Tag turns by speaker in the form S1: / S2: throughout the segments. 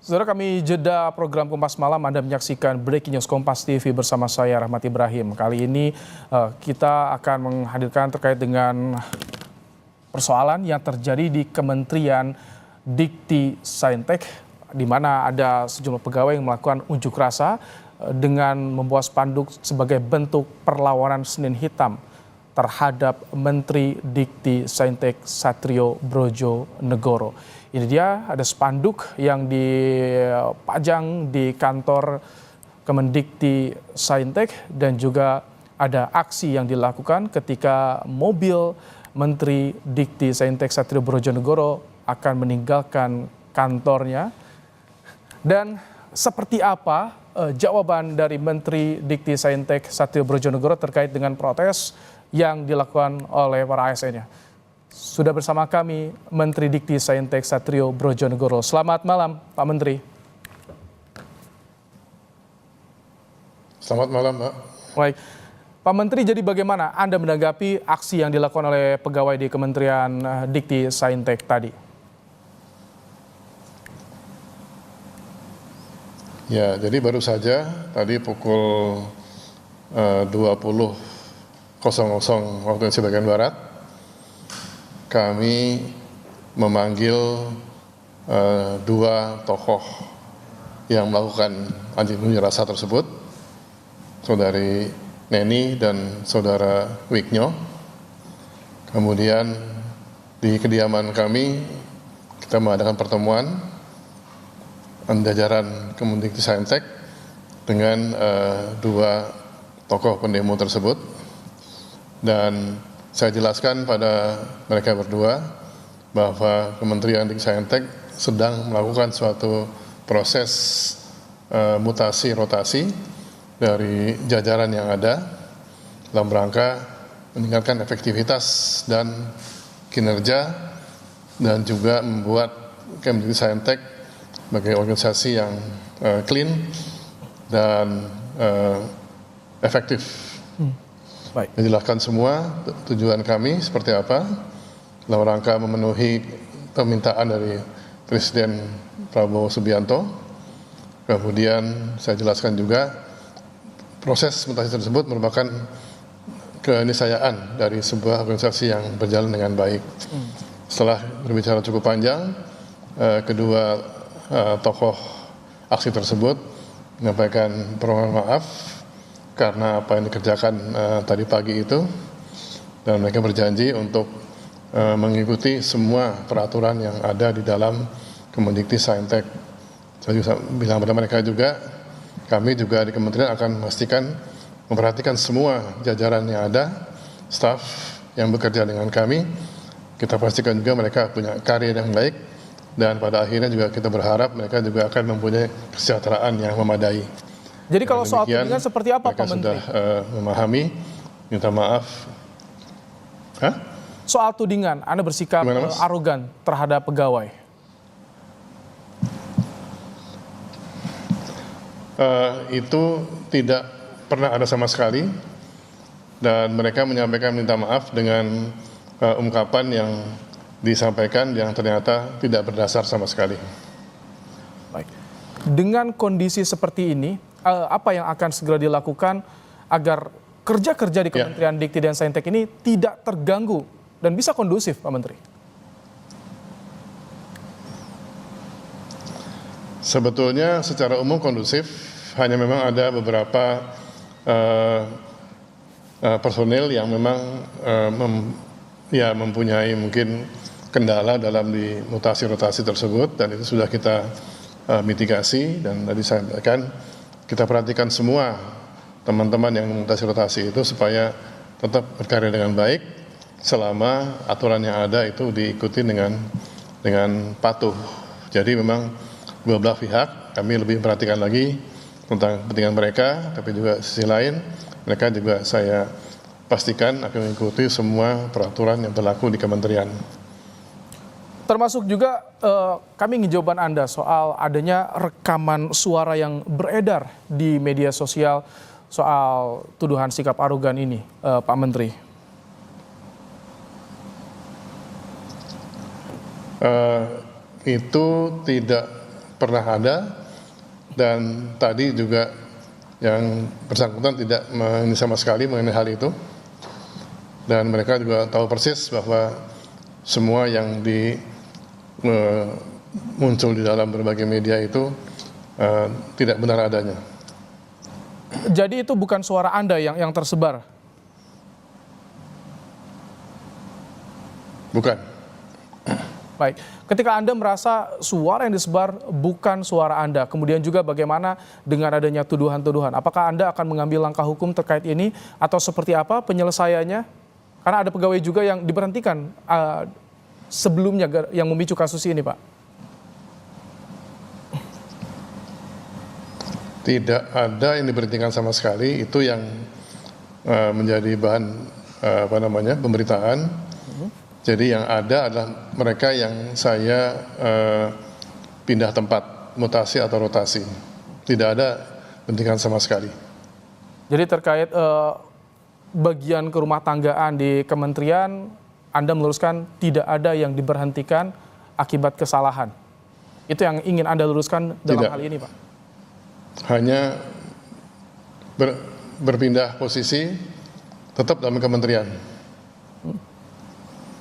S1: Saudara, kami jeda program Kompas Malam. Anda menyaksikan Breaking News Kompas TV bersama saya Rahmat Ibrahim. Kali ini kita akan menghadirkan terkait dengan persoalan yang terjadi di Kementerian Dikti Saintek, di mana ada sejumlah pegawai yang melakukan unjuk rasa dengan membawa spanduk sebagai bentuk perlawanan Senin Hitam terhadap Menteri Dikti Saintek Satrio Brojonegoro. Ini dia, ada spanduk yang dipajang di kantor Kemendikti Saintek dan juga ada aksi yang dilakukan ketika mobil Menteri Dikti Saintek Satrio Brojonegoro akan meninggalkan kantornya. Dan seperti apa jawaban dari Menteri Dikti Saintek Satrio Brojonegoro terkait dengan protes yang dilakukan oleh para ASN-nya? Sudah bersama kami Menteri Dikti Saintek Satrio Brojonegoro. Selamat malam, Pak Menteri.
S2: Selamat malam, Pak.
S1: Baik, Pak Menteri, jadi bagaimana Anda menanggapi aksi yang dilakukan oleh pegawai di Kementerian Dikti Saintek tadi?
S2: Ya, jadi baru saja tadi pukul 20.00 waktu Indonesia bagian Barat, kami memanggil dua tokoh yang melakukan unjuk rasa tersebut, Saudari Neni dan Saudara Wiknyo. Kemudian di kediaman kami kita mengadakan pertemuan jajaran Kemendikti Saintek dengan dua tokoh pendemo tersebut, dan saya jelaskan pada mereka berdua bahwa Kementerian Dikti Saintek sedang melakukan suatu proses mutasi rotasi dari jajaran yang ada dalam rangka meningkatkan efektivitas dan kinerja, dan juga membuat Kemendikti Saintek sebagai organisasi yang clean dan efektif.
S1: Baik.
S2: Dijelaskan semua tujuan kami seperti apa dalam rangka memenuhi permintaan dari Presiden Prabowo Subianto. Kemudian saya jelaskan juga proses mutasi tersebut merupakan keniscayaan dari sebuah organisasi yang berjalan dengan baik. Setelah berbicara cukup panjang, kedua tokoh aksi tersebut menyampaikan permohonan maaf karena apa yang dikerjakan tadi pagi itu, dan mereka berjanji untuk mengikuti semua peraturan yang ada di dalam Kemendikti Saintek. Saya juga bilang pada mereka juga, kami juga di kementerian akan memastikan memperhatikan semua jajaran yang ada, staf yang bekerja dengan kami. Kita pastikan juga mereka punya karir yang baik, dan pada akhirnya juga kita berharap mereka juga akan mempunyai kesejahteraan yang memadai.
S1: Jadi kalau soal tudingan seperti apa, Pak Menteri?
S2: Mereka sudah memahami, minta maaf. Hah?
S1: Soal tudingan, Anda bersikap arogan terhadap pegawai.
S2: Itu tidak pernah ada sama sekali, dan mereka menyampaikan minta maaf dengan ungkapan yang disampaikan yang ternyata tidak berdasar sama sekali.
S1: Baik. Dengan kondisi seperti ini, apa yang akan segera dilakukan agar kerja-kerja di Kementerian Dikti dan Saintek ini tidak terganggu dan bisa kondusif, Pak Menteri?
S2: Sebetulnya secara umum kondusif, hanya memang ada beberapa personil yang memang mempunyai mungkin kendala dalam di mutasi rotasi tersebut, dan itu sudah kita mitigasi. Dan tadi saya sampaikan, kita perhatikan semua teman-teman yang memutasi rotasi itu supaya tetap berkarya dengan baik selama aturan yang ada itu diikuti dengan patuh. Jadi memang dua belah pihak kami lebih memperhatikan lagi tentang kepentingan mereka, tapi juga sisi lain mereka juga saya pastikan akan mengikuti semua peraturan yang berlaku di kementerian.
S1: Termasuk juga kami ingin jawaban Anda soal adanya rekaman suara yang beredar di media sosial soal tuduhan sikap arogan ini, Pak Menteri.
S2: Itu tidak pernah ada, dan tadi juga yang bersangkutan tidak ini sama sekali mengenai hal itu, dan mereka juga tahu persis bahwa semua yang muncul di dalam berbagai media itu tidak benar adanya.
S1: Jadi itu bukan suara Anda yang tersebar?
S2: Bukan.
S1: Baik, ketika Anda merasa suara yang disebar bukan suara Anda, kemudian juga bagaimana dengan adanya tuduhan-tuduhan? Apakah Anda akan mengambil langkah hukum terkait ini atau seperti apa penyelesaiannya? Karena ada pegawai juga yang diberhentikan sebelumnya yang memicu kasus ini, Pak.
S2: Tidak ada yang diberhentikan sama sekali, itu yang menjadi bahan pemberitaan. Jadi yang ada adalah mereka yang saya pindah tempat, mutasi atau rotasi. Tidak ada pendidikan sama sekali.
S1: Jadi terkait bagian kerumah tanggaan di kementerian, Anda meluruskan tidak ada yang diberhentikan akibat kesalahan. Itu yang ingin Anda luruskan dalam hal ini, Pak?
S2: Hanya berpindah posisi tetap dalam kementerian.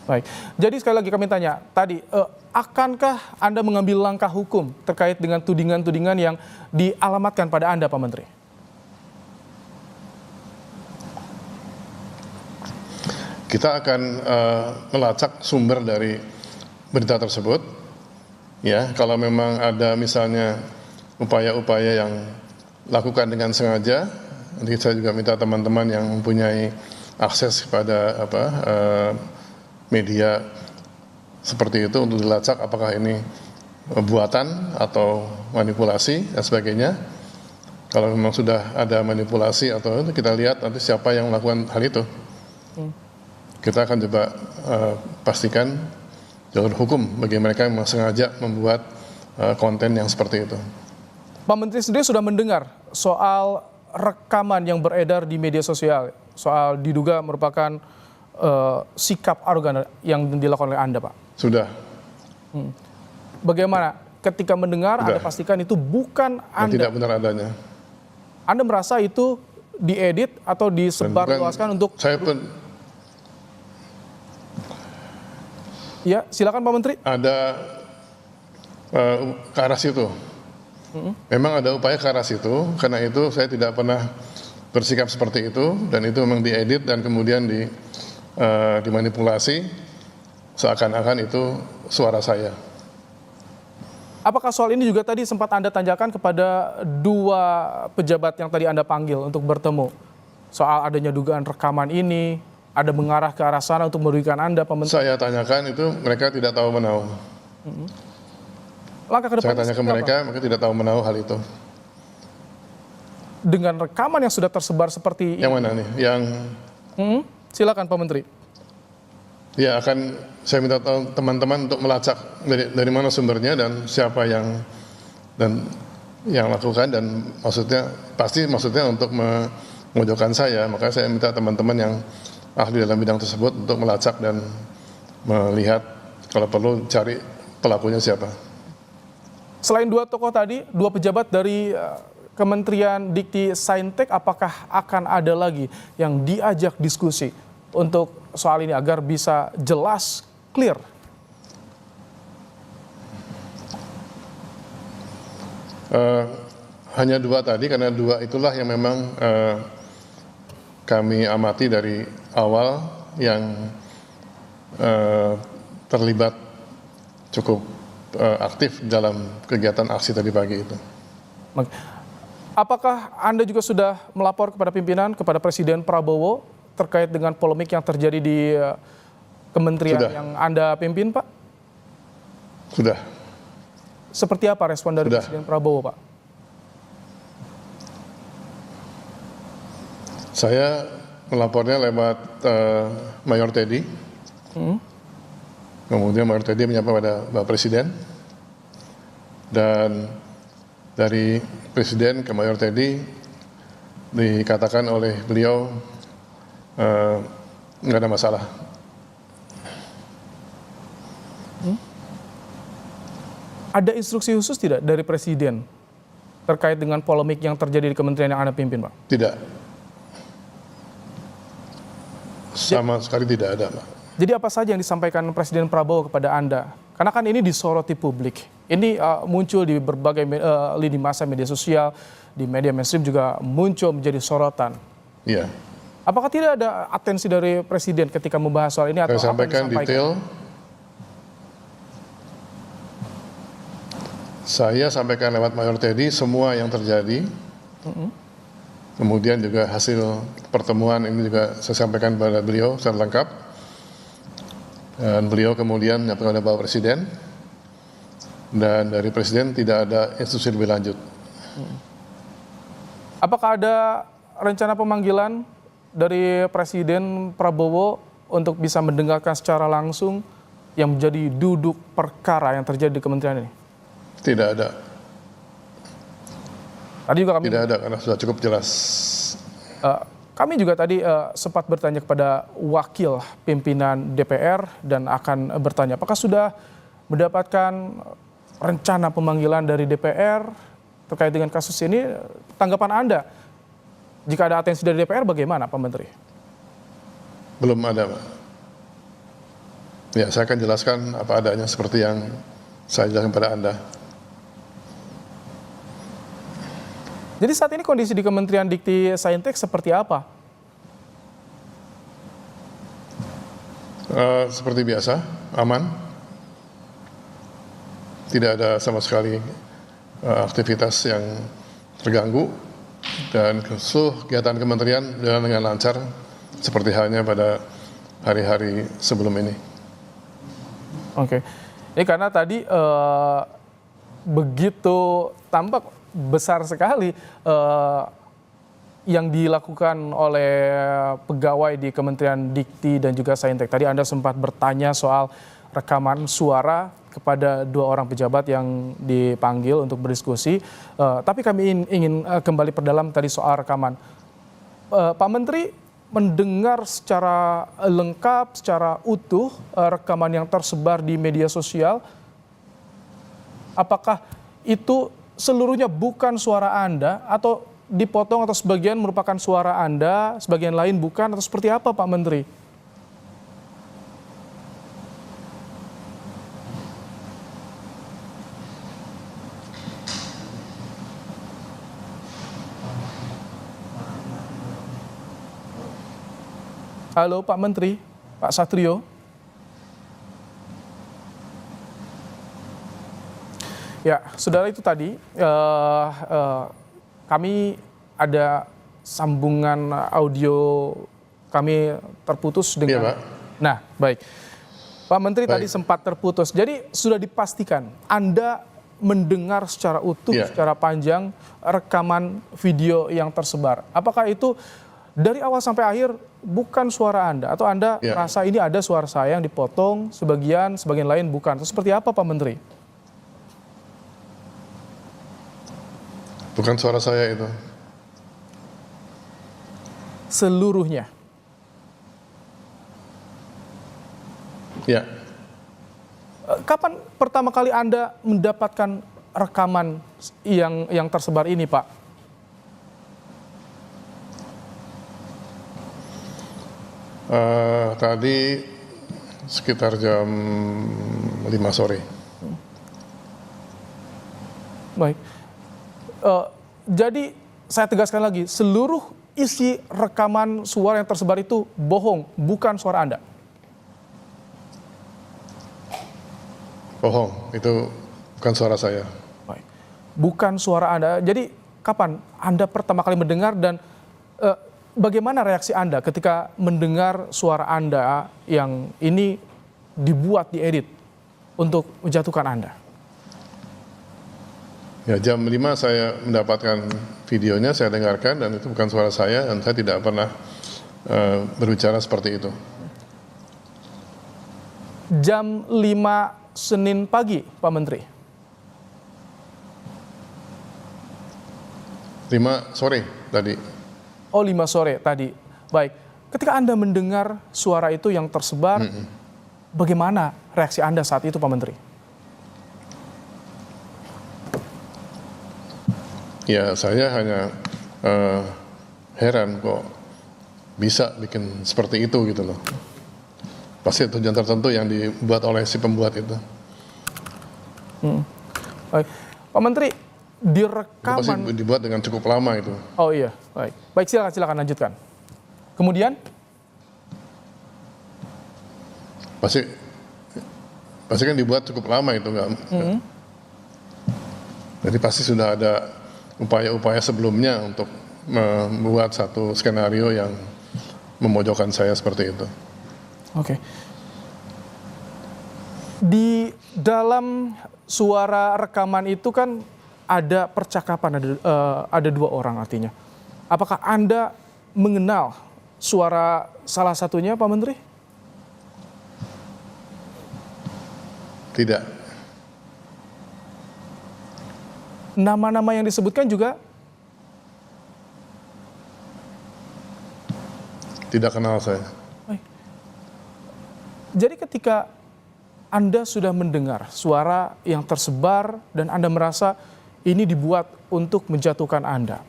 S1: Baik, jadi sekali lagi kami tanya, tadi akankah Anda mengambil langkah hukum terkait dengan tudingan-tudingan yang dialamatkan pada Anda, Pak Menteri?
S2: Kita akan melacak sumber dari berita tersebut. Ya, kalau memang ada misalnya upaya-upaya yang lakukan dengan sengaja, nanti saya juga minta teman-teman yang mempunyai akses kepada media seperti itu untuk dilacak apakah ini buatan atau manipulasi dan sebagainya. Kalau memang sudah ada manipulasi atau itu, kita lihat nanti siapa yang melakukan hal itu. Kita akan coba pastikan jalur hukum bagi mereka yang sengaja membuat konten yang seperti itu.
S1: Pak Menteri sendiri sudah mendengar soal rekaman yang beredar di media sosial, soal diduga merupakan sikap arogan yang dilakukan oleh Anda, Pak?
S2: Sudah.
S1: Bagaimana ketika mendengar
S2: Sudah.
S1: Anda pastikan itu bukan Anda?
S2: Tidak benar adanya.
S1: Anda merasa itu diedit atau disebarluaskan untuk...
S2: Saya pun
S1: Ya, silakan Pak Menteri.
S2: ada ke arah situ. Memang ada upaya ke arah situ, karena itu saya tidak pernah bersikap seperti itu, dan itu memang diedit dan kemudian dimanipulasi seakan-akan itu suara saya.
S1: Apakah soal ini juga tadi sempat Anda tanyakan kepada dua pejabat yang tadi Anda panggil untuk bertemu? Soal adanya dugaan rekaman ini, ada mengarah ke arah sana untuk merugikan Anda, Pak Menteri?
S2: Saya tanyakan itu, mereka tidak tahu menahu.
S1: Langkah ke depan
S2: Saya tanya ke mereka tidak tahu menahu hal itu.
S1: Dengan rekaman yang sudah tersebar seperti
S2: Yang mana nih? Yang
S1: silakan Pak Menteri.
S2: ya akan saya minta teman-teman untuk melacak dari mana sumbernya dan siapa yang lakukan, dan maksudnya untuk memojokkan saya. Maka saya minta teman-teman yang ahli dalam bidang tersebut untuk melacak dan melihat kalau perlu cari pelakunya siapa.
S1: Selain dua tokoh tadi, dua pejabat dari Kementerian Dikti Saintek, apakah akan ada lagi yang diajak diskusi untuk soal ini agar bisa jelas, clear?
S2: Hanya dua tadi, karena dua itulah yang memang kami amati dari awal yang terlibat cukup aktif dalam kegiatan aksi tadi pagi itu.
S1: Apakah Anda juga sudah melapor kepada pimpinan, kepada Presiden Prabowo terkait dengan polemik yang terjadi di kementerian
S2: Sudah.
S1: yang Anda pimpin, Pak?
S2: Sudah.
S1: Seperti apa respon dari
S2: Sudah.
S1: Presiden Prabowo, Pak?
S2: Saya melapornya lewat Mayor Teddy. Kemudian Mayor Teddy menyapa pada Bapak Presiden. Dan dari Presiden ke Mayor Teddy dikatakan oleh beliau nggak ada masalah.
S1: Ada instruksi khusus tidak dari Presiden terkait dengan polemik yang terjadi di kementerian yang Anda pimpin, Pak?
S2: Tidak. Sama sekali tidak ada, Pak.
S1: Jadi apa saja yang disampaikan Presiden Prabowo kepada Anda? Karena kan ini disoroti publik. Ini muncul di berbagai lini masa media sosial, di media mainstream juga muncul menjadi sorotan.
S2: Iya.
S1: Apakah tidak ada atensi dari Presiden ketika membahas soal ini atau
S2: Saya
S1: apa yang
S2: sampaikan detail. Saya sampaikan lewat Mayor Teddy semua yang terjadi. Kemudian juga hasil pertemuan ini juga saya sampaikan kepada beliau secara lengkap. Dan beliau kemudian menyampaikan kepada Bapak Presiden. Dan dari Presiden tidak ada instruksi lebih lanjut.
S1: Apakah ada rencana pemanggilan dari Presiden Prabowo untuk bisa mendengarkan secara langsung yang menjadi duduk perkara yang terjadi di kementerian ini?
S2: Tidak ada.
S1: Tadi juga kami
S2: Tidak ada karena sudah cukup jelas.
S1: Kami juga tadi sempat bertanya kepada wakil pimpinan DPR dan akan bertanya apakah sudah mendapatkan rencana pemanggilan dari DPR terkait dengan kasus ini. Tanggapan Anda, jika ada atensi dari DPR bagaimana Pak Menteri?
S2: Belum ada, Pak. Ya, saya akan jelaskan apa adanya seperti yang saya jelaskan pada Anda.
S1: Jadi saat ini kondisi di Kementerian Dikti Saintek seperti apa?
S2: Seperti biasa, aman. Tidak ada sama sekali aktivitas yang terganggu dan seluruh kegiatan kementerian berjalan dengan lancar seperti halnya pada hari-hari sebelum ini.
S1: Oke, ini karena tadi begitu tampak besar sekali yang dilakukan oleh pegawai di Kementerian Dikti dan juga Saintek. Tadi Anda sempat bertanya soal rekaman suara kepada 2 orang pejabat yang dipanggil untuk berdiskusi. Tapi kami ingin kembali perdalam tadi soal rekaman. Pak Menteri mendengar secara lengkap, secara utuh rekaman yang tersebar di media sosial. Apakah itu seluruhnya bukan suara Anda atau dipotong atau sebagian merupakan suara Anda, sebagian lain bukan atau seperti apa Pak Menteri? Halo Pak Menteri, Pak Satrio. Ya, saudara itu tadi kami ada sambungan audio kami terputus dengan.
S2: Iya, Pak.
S1: Nah, baik. Pak Menteri
S2: Baik.
S1: tadi sempat terputus. Jadi sudah dipastikan Anda mendengar secara utuh,
S2: Iya.
S1: secara panjang rekaman video yang tersebar. Apakah itu dari awal sampai akhir bukan suara Anda atau Anda
S2: Iya.
S1: rasa ini ada suara saya yang dipotong sebagian lain bukan? Atau seperti apa Pak Menteri?
S2: Bukan suara saya itu.
S1: Seluruhnya.
S2: Ya,
S1: Kapan pertama kali Anda mendapatkan rekaman yang tersebar ini, Pak?
S2: tadi sekitar jam 5 sore.
S1: Baik. Jadi saya tegaskan lagi, seluruh isi rekaman suara yang tersebar itu bohong, bukan suara Anda.
S2: Bohong, itu bukan suara saya.
S1: Baik. Bukan suara Anda. Jadi kapan Anda pertama kali mendengar dan bagaimana reaksi Anda ketika mendengar suara Anda yang ini dibuat, diedit untuk menjatuhkan Anda?
S2: Ya, jam 5 saya mendapatkan videonya, saya dengarkan dan itu bukan suara saya dan saya tidak pernah berbicara seperti itu.
S1: Jam 5 Senin pagi, Pak Menteri.
S2: 5 sore tadi.
S1: Oh, 5 sore tadi. Baik. Ketika Anda mendengar suara itu yang tersebar, bagaimana reaksi Anda saat itu, Pak Menteri?
S2: Ya, saya hanya heran kok bisa bikin seperti itu gitu loh. Pasti tujuan tertentu yang dibuat oleh si pembuat itu.
S1: Baik. Pak Menteri, di
S2: Itu pasti
S1: rekaman...
S2: dibuat dengan cukup lama itu.
S1: Oh iya, baik. Baik, silakan lanjutkan. Kemudian?
S2: Pasti kan dibuat cukup lama itu, nggak? Jadi pasti sudah ada upaya-upaya sebelumnya untuk membuat satu skenario yang memojokkan saya seperti itu.
S1: Oke. Di dalam suara rekaman itu kan ada percakapan, ada dua orang artinya. Apakah Anda mengenal suara salah satunya, Pak Menteri?
S2: Tidak.
S1: Nama-nama yang disebutkan juga
S2: Tidak kenal saya.
S1: jadi ketika Anda sudah mendengar suara yang tersebar dan Anda merasa ini dibuat untuk menjatuhkan Anda,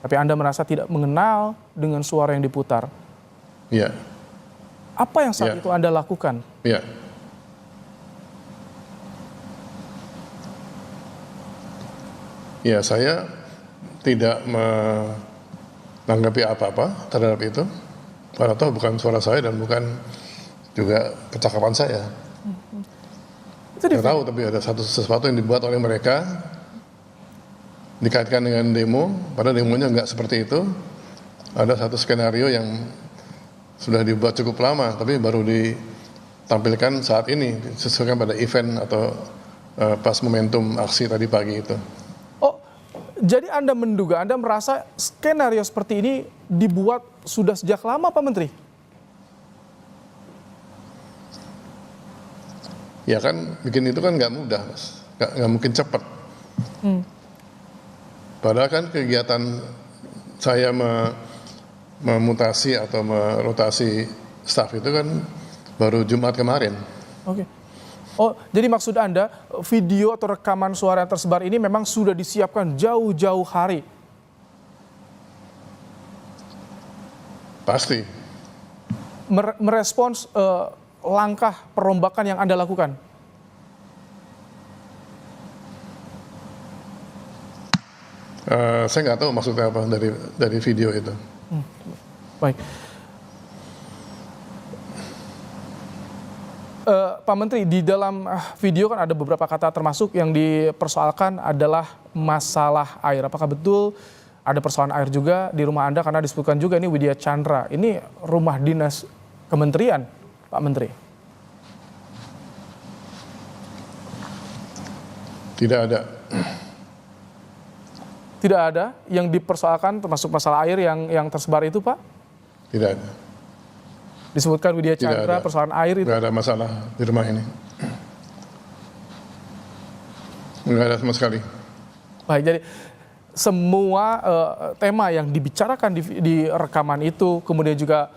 S1: tapi Anda merasa tidak mengenal dengan suara yang diputar,
S2: Iya.
S1: apa yang saat
S2: Ya.
S1: itu Anda lakukan?
S2: Iya. Ya, saya tidak menanggapi apa-apa terhadap itu. Karena toh bukan suara saya dan bukan juga percakapan saya.
S1: Itu di
S2: Saya tahu, tapi ada sesuatu yang dibuat oleh mereka dikaitkan dengan demo, padahal demonya nggak seperti itu. Ada satu skenario yang sudah dibuat cukup lama, tapi baru ditampilkan saat ini, sesuai pada event atau pas momentum aksi tadi pagi itu.
S1: Oh, jadi Anda menduga, Anda merasa skenario seperti ini dibuat sudah sejak lama, Pak Menteri?
S2: Ya kan, bikin itu kan nggak mudah, Mas. Nggak mungkin cepat. Padahal kan kegiatan saya memutasi atau merotasi staf itu kan baru Jumat kemarin.
S1: Oke. Oh, jadi maksud Anda video atau rekaman suara yang tersebar ini memang sudah disiapkan jauh-jauh hari?
S2: Pasti.
S1: Merespons langkah perombakan yang Anda lakukan?
S2: Saya nggak tahu maksudnya apa dari video itu.
S1: Baik. Pak Menteri, di dalam video kan ada beberapa kata termasuk yang dipersoalkan adalah masalah air. Apakah betul ada persoalan air juga di rumah Anda? Karena disebutkan juga ini Widya Chandra. Ini rumah dinas kementerian, Pak Menteri.
S2: Tidak ada.
S1: Tidak ada yang dipersoalkan termasuk masalah air yang tersebar itu, Pak?
S2: Tidak ada.
S1: Disebutkan Widya
S2: Tidak
S1: Chandra,
S2: ada.
S1: persoalan air itu.
S2: Nggak ada masalah di rumah ini. Nggak ada sama sekali.
S1: Baik, jadi semua tema yang dibicarakan di rekaman itu, kemudian juga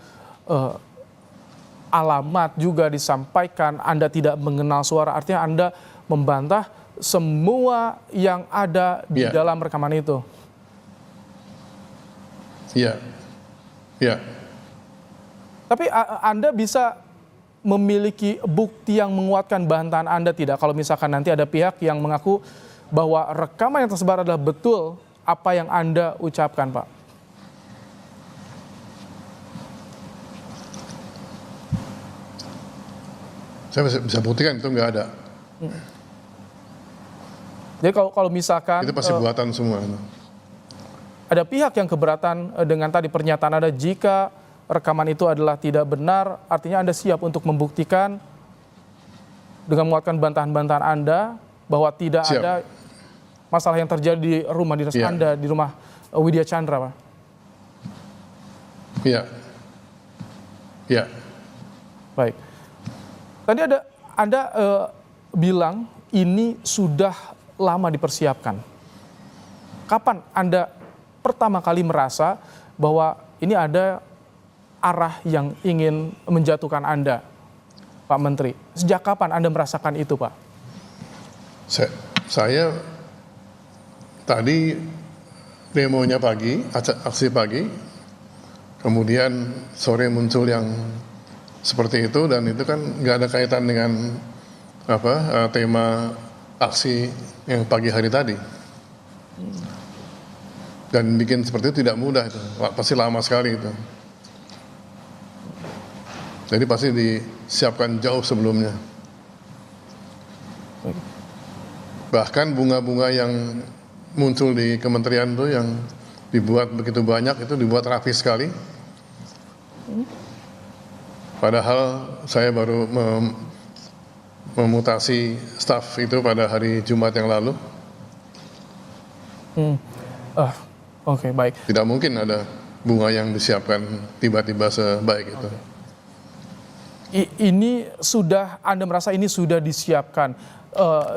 S1: alamat juga disampaikan, Anda tidak mengenal suara, artinya Anda membantah semua yang ada di
S2: Iya.
S1: dalam rekaman itu.
S2: Iya. Iya.
S1: Tapi Anda bisa memiliki bukti yang menguatkan bantahan Anda tidak? Kalau misalkan nanti ada pihak yang mengaku bahwa rekaman yang tersebar adalah betul apa yang Anda ucapkan, Pak?
S2: Saya bisa buktikan itu nggak ada.
S1: Jadi kalau misalkan
S2: Itu pasti buatan semua.
S1: ada pihak yang keberatan dengan tadi pernyataan Anda, jika rekaman itu adalah tidak benar, artinya Anda siap untuk membuktikan dengan menguatkan bantahan-bantahan Anda bahwa tidak
S2: Siap.
S1: ada masalah yang terjadi di rumah dinas
S2: Iya.
S1: Anda, di rumah Widya Chandra, Pak?
S2: Iya. Iya.
S1: Baik. Tadi Anda bilang ini sudah lama dipersiapkan. Kapan Anda pertama kali merasa bahwa ini ada arah yang ingin menjatuhkan Anda, Pak Menteri? Sejak kapan Anda merasakan itu, Pak?
S2: Saya tadi demonya pagi, aksi pagi, kemudian sore muncul yang seperti itu, dan itu kan nggak ada kaitan dengan tema aksi yang pagi hari tadi. Dan bikin seperti itu tidak mudah, itu pasti lama sekali itu. Jadi pasti disiapkan jauh sebelumnya. Bahkan bunga-bunga yang muncul di kementerian itu yang dibuat begitu banyak, itu dibuat rapi sekali. Padahal saya baru memutasi staf itu pada hari Jumat yang lalu.
S1: Oke, baik.
S2: Tidak mungkin ada bunga yang disiapkan tiba-tiba sebaik itu.
S1: Ini sudah, Anda merasa ini sudah disiapkan.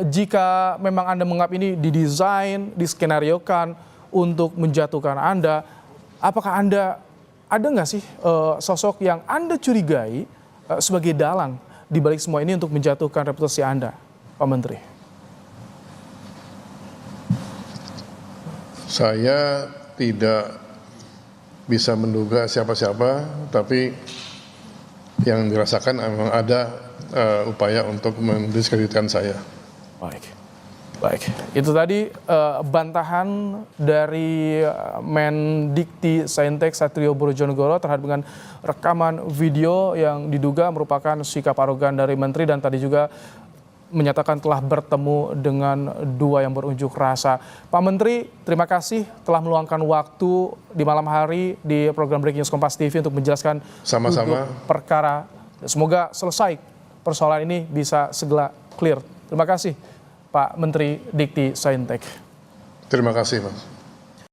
S1: Jika memang Anda menganggap ini didesain, diskenariokan untuk menjatuhkan Anda, apakah Anda ada nggak sih sosok yang Anda curigai sebagai dalang di balik semua ini untuk menjatuhkan reputasi Anda, Pak Menteri?
S2: Saya tidak bisa menduga siapa-siapa, tapi yang dirasakan memang ada upaya untuk mendiskreditkan saya.
S1: Baik. Itu tadi bantahan dari Mendikti Saintek Satrio Bojonegoro terhadap dengan rekaman video yang diduga merupakan sikap arogan dari Menteri, dan tadi juga menyatakan telah bertemu dengan dua yang berunjuk rasa. Pak Menteri, terima kasih telah meluangkan waktu di malam hari di program Breaking News Kompas TV untuk menjelaskan
S2: sama-sama
S1: perkara. Semoga selesai persoalan ini, bisa segera clear. Terima kasih Pak Menteri Dikti Saintek.
S2: Terima kasih, Mas.